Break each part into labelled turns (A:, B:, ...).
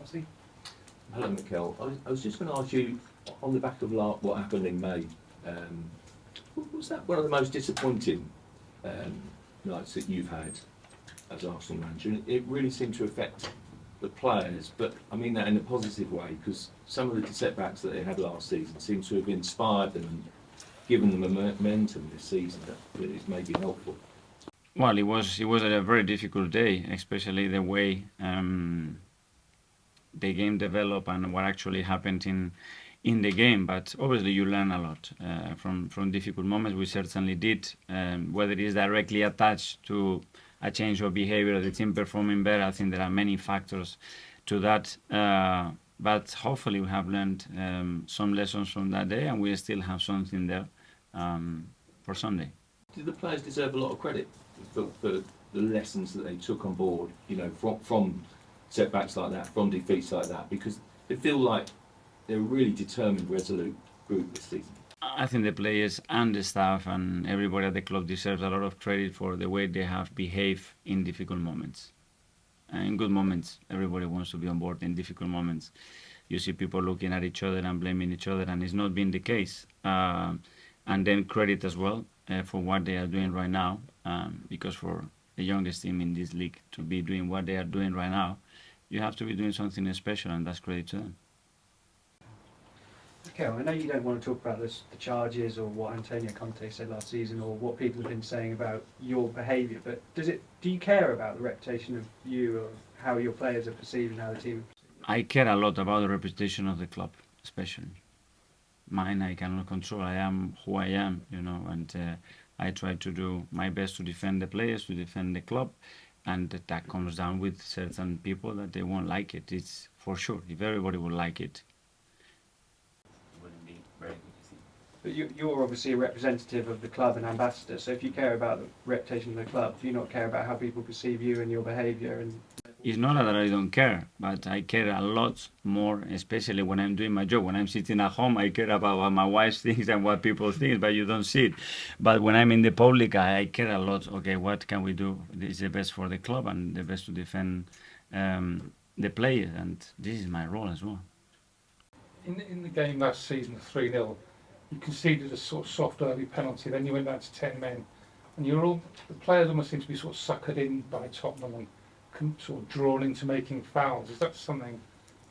A: Ossie.
B: Hello, Mikel. I was just going to ask you, on the back of what happened in May, was that one of the most disappointing nights that you've had as Arsenal manager? And it really seemed to affect the players, but I mean that in a positive way, because some of the setbacks that they had last season seem to have inspired them and given them a momentum this season that is maybe helpful.
C: Well, it was a very difficult day, especially the way the game developed and what actually happened in the game. But obviously, you learn a lot from difficult moments. We certainly did. Whether it is directly attached to a change of behavior, the team performing better, I think there are many factors to that. But hopefully, we have learned some lessons from that day, and we still have something there for Sunday.
B: Do the players deserve a lot of credit for the lessons that they took on board, you know, from setbacks like that, from defeats like that, because they feel like they're a really determined, resolute group this season?
C: I think the players and the staff and everybody at the club deserves a lot of credit for the way they have behaved in difficult moments. And in good moments, everybody wants to be on board. In difficult moments, you see people looking at each other and blaming each other, and it's not been the case. And then credit as well for what they are doing right now, because for the youngest team in this league to be doing what they are doing right now, you have to be doing something special, and that's credit to them.
A: Okay, well, I know you don't want to talk about the charges or what Antonio Conte said last season or what people have been saying about your behaviour, but do you care about the reputation of you or how your players are perceived and how the team?
C: I care a lot about the reputation of the club, especially. Mine I cannot control. I am who I am, you know, and I try to do my best to defend the players, to defend the club, and that comes down with certain people that they won't like it. It's for sure. If everybody would like it, it wouldn't be very good.
A: But you're obviously a representative of the club and ambassador, so if you care about the reputation of the club, do you not care about how people perceive you and your behaviour? And
C: it's not that I don't care, but I care a lot more, especially when I'm doing my job. When I'm sitting at home, I care about what my wife thinks and what people think, but you don't see it. But when I'm in the public, I care a lot. Okay, what can we do? This is the best for the club and the best to defend the players, and this is my role as well.
D: In the game last season, 3-0, you conceded a sort of soft early penalty, then you went down to 10 men, and the players almost seem to be sort of suckered in by Tottenham and sort of drawn into making fouls. Is that something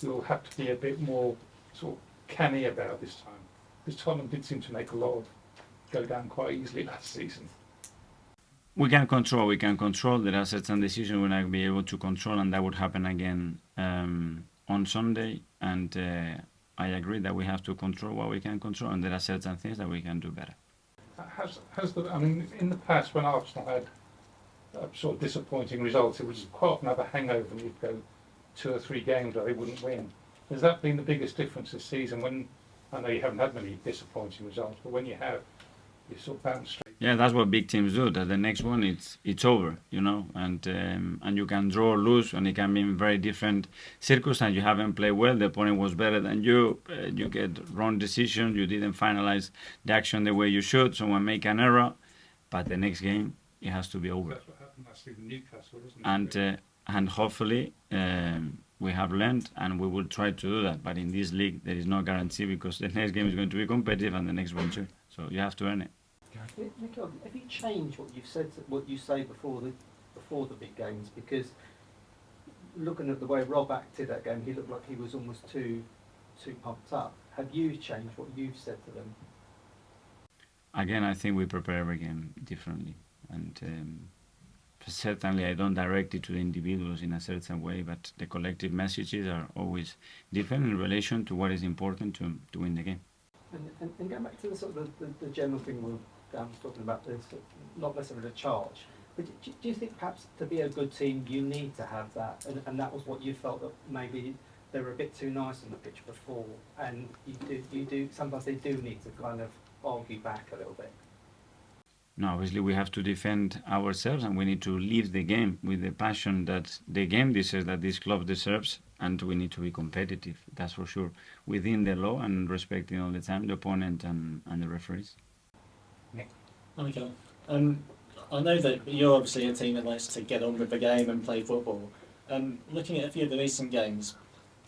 D: you'll have to be a bit more sort of canny about this time? Because Tottenham did seem to make a lot of go down quite easily last season.
C: We can control. There are certain decisions we're not be able to control, and that would happen again on Sunday. And I agree that we have to control what we can control, and there are certain things that we can do better.
D: I mean, in the past when Arsenal had sort of disappointing results, it was quite often have a hangover and you'd go 2 or 3 games where they wouldn't win. Has that been the biggest difference this season? When I know you haven't had many disappointing results, but when you have, you sort of bounce straight.
C: Yeah, that's what big teams do. That the next one it's over, you know, and you can draw or lose, and it can be in very different circumstances. You haven't played well, the opponent was better than you. You get wrong decisions. You didn't finalize the action the way you should. Someone make an error, but the next game it has to be over.
D: That's what happened last season, Newcastle, wasn't it?
C: And hopefully we have learned, and we will try to do that. But in this league, there is no guarantee because the next game is going to be competitive, and the next one too. So you have to earn it.
E: Mikel, have you changed what you've said, what you say before the big games? Because looking at the way Rob acted that game, he looked like he was almost too pumped up. Have you changed what you've said to them?
C: Again, I think we prepare every game differently, and certainly I don't direct it to the individuals in a certain way, but the collective messages are always different in relation to what is important to win the game.
E: And going back to the sort of the general thing Dan was talking about, this not necessarily a charge, but do you think perhaps to be a good team you need to have that, and that was what you felt, that maybe they were a bit too nice on the pitch before, and you do sometimes they do need to kind of argue back a little bit?
C: No, obviously we have to defend ourselves, and we need to leave the game with the passion that the game deserves, that this club deserves, and we need to be competitive, that's for sure, within the law and respecting all the time the opponent and the referees.
F: Mikel, I know that you're obviously a team that likes to get on with the game and play football. Looking at a few of the recent games,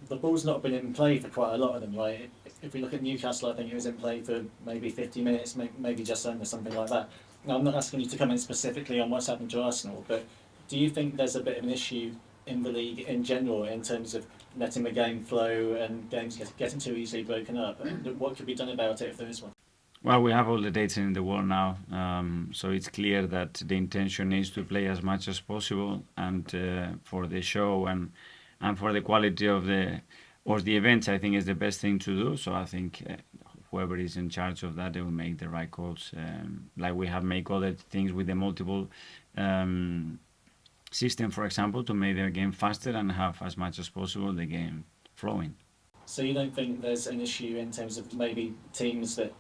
F: the ball's not been in play for quite a lot of them, right? If we look at Newcastle, I think it was in play for maybe 50 minutes, maybe just under, something like that. Now, I'm not asking you to comment specifically on what's happened to Arsenal, but do you think there's a bit of an issue in the league in general in terms of letting the game flow and games getting too easily broken up? And what could be done about it if there is one?
C: Well, we have all the data in the world now, so it's clear that the intention is to play as much as possible, and for the show and for the quality of the events, I think is the best thing to do. So I think whoever is in charge of that, they will make the right calls. Like we have made other things with the multiple system, for example, to make the game faster and have as much as possible the game flowing.
F: So you don't think there's an issue in terms of maybe teams that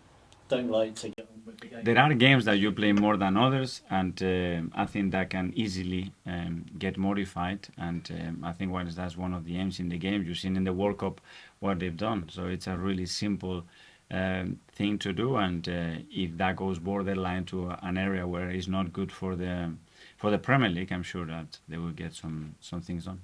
F: don't like to get on with the game?
C: There are games that you play more than others, and I think that can easily get modified. And I think that's one of the aims in the game. You've seen in the World Cup what they've done. So it's a really simple thing to do. And if that goes borderline to an area where it's not good for the Premier League, I'm sure that they will get some things done.